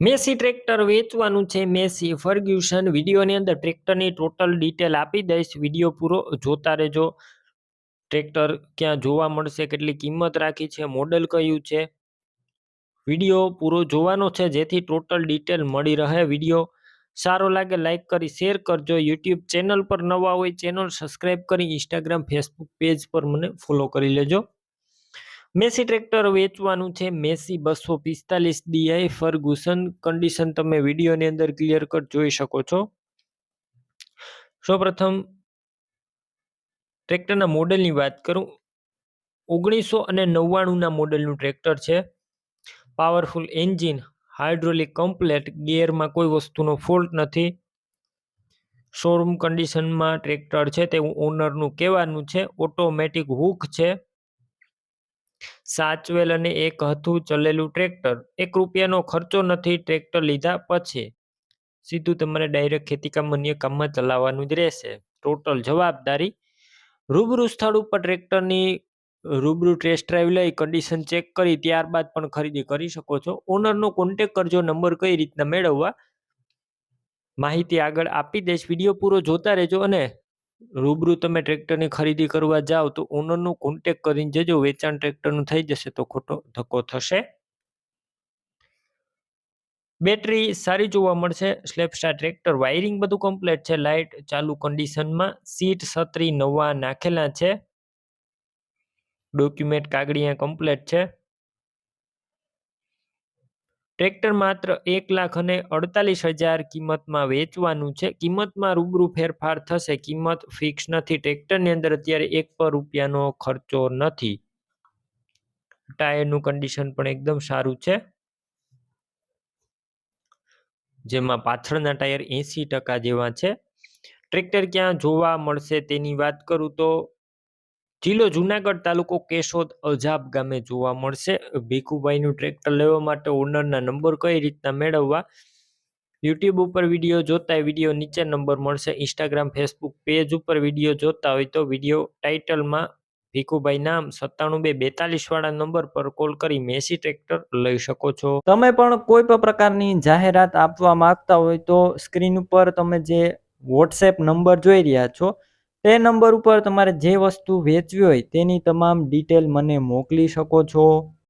Massey tractor વેચવાનું છે. Massey Fergusson વિડીયોની અંદર ટ્રેક્ટરની ટોટલ ડિટેલ આપી દઈશ. વિડીયો પૂરો જોતા રહેજો. ટ્રેક્ટર ક્યાં જોવા મળશે, કેટલી કિંમત રાખી છે, મોડેલ કયું છે, વિડીયો પૂરો જોવાનો છે જેથી ટોટલ ડિટેલ મળી રહે. વિડીયો સારો લાગે લાઈક કરી શેર કરજો. યુટ્યુબ ચેનલ પર નવા હોય ચેનલ સબસ્ક્રાઈબ કરી ઇન્સ્ટાગ્રામ ફેસબુક પેજ પર મને ફોલો કરી લેજો. મેસી ટ્રેક્ટર વેચવાનું છે. મેસી 245 DI ફર્ગુસન કન્ડિશન તમે વિડીયોની અંદર ક્લિયર કટ જોઈ શકો છો. સૌપ્રથમ ટ્રેક્ટરના મોડેલની વાત કરું, 1999ના મોડેલનું ટ્રેક્ટર છે. પાવરફુલ એન્જિન, હાઇડ્રોલિક કમ્પ્લેટ, ગિયરમાં કોઈ વસ્તુનો ફોલ્ટ નથી. શોરૂમ કન્ડિશનમાં ટ્રેક્ટર છે તેવું ઓનરનું કહેવાનું છે. ઓટોમેટિક હુક છે. સાચવેલ અને એક હતું ચલેલું ટ્રેક્ટર. ₹1નો ખર્ચો નથી ટ્રેક્ટર લીધા પછી. સીધું તમારે ડાયરેક્ટ ખેતીકામ અન્ય કામમાં ચલાવવાનું જ રહેશે. ટોટલ જવાબદારી. રૂબરૂ સ્થળ ઉપર ટ્રેક્ટરની રૂબરૂ ટેસ્ટ ડ્રાઈવ લઈ કન્ડિશન ચેક કરી ત્યારબાદ પણ ખરીદી કરી શકો છો. ઓનરનો કોન્ટેક કરજો. નંબર કઈ રીતના મેળવવા માહિતી આગળ આપી દઈશ. વિડીયો પૂરો જોતા રહેજો અને રૂબરૂ તમે ટ્રેક્ટરની ખરીદી કરવા જાઓ તો ઓનરનો કોન્ટેક કરીને જજો. વેચાણ ટ્રેક્ટરનું થઈ જશે તો ખોટો ધક્કો થશે. બેટરી સારી જોવા મળશે. સ્લેપસ્ટાર ટ્રેક્ટર, વાયરિંગ બધું કમ્પ્લીટ છે. લાઇટ ચાલુ કન્ડિશનમાં. સીટ છત્રી નવા નાખેલા છે. ડોક્યુમેન્ટ કાગળિયા કમ્પ્લીટ છે. ટ્રેક્ટર માત્ર 1,48,000 કિંમતમાં વેચવાનું છે. કિંમતમાં રૂબરૂ ફેરફાર થશે. કિંમત ફિક્સ નથી. ટ્રેક્ટરની અંદર અત્યારે ₹1 ખર્ચો નથી. ટાયરનું કન્ડિશન પણ એકદમ સારું છે, જેમાં પાછળના ટાયર 80% જેવા છે. ટ્રેક્ટર ક્યાં જોવા મળશે તેની વાત કરું તો જિલ્લો જુનાગઢ, તાલુકો કેશોદ, અજાબ ગામે જોવા મળશે. ભીખુભાઈનું ટ્રેક્ટર લેવા માટે ઓનરના નંબર કઈ રીતના મેળવવા, યુટ્યુબ ઉપર વિડીયો જોતા હોય વિડીયો નીચે નંબર મળશે. ઇન્સ્ટાગ્રામ ફેસબુક પેજ ઉપર વિડીયો જોતા હોય તો વિડીયો ટાઇટલમાં ભીખુભાઈ નામ 97 242 વાળા નંબર પર કોલ કરી મેસી ટ્રેક્ટર લઈ શકો છો. તમે પણ કોઈ પણ પ્રકારની જાહેરાત આપવા માંગતા હોય તો સ્ક્રીન ઉપર તમે જે વોટ્સએપ નંબર જોઈ રહ્યા છો તે નંબર ઉપર તમારે જે વસ્તુ વેચવી હોય તેની તમામ ડિટેલ મને મોકલી શકો છો.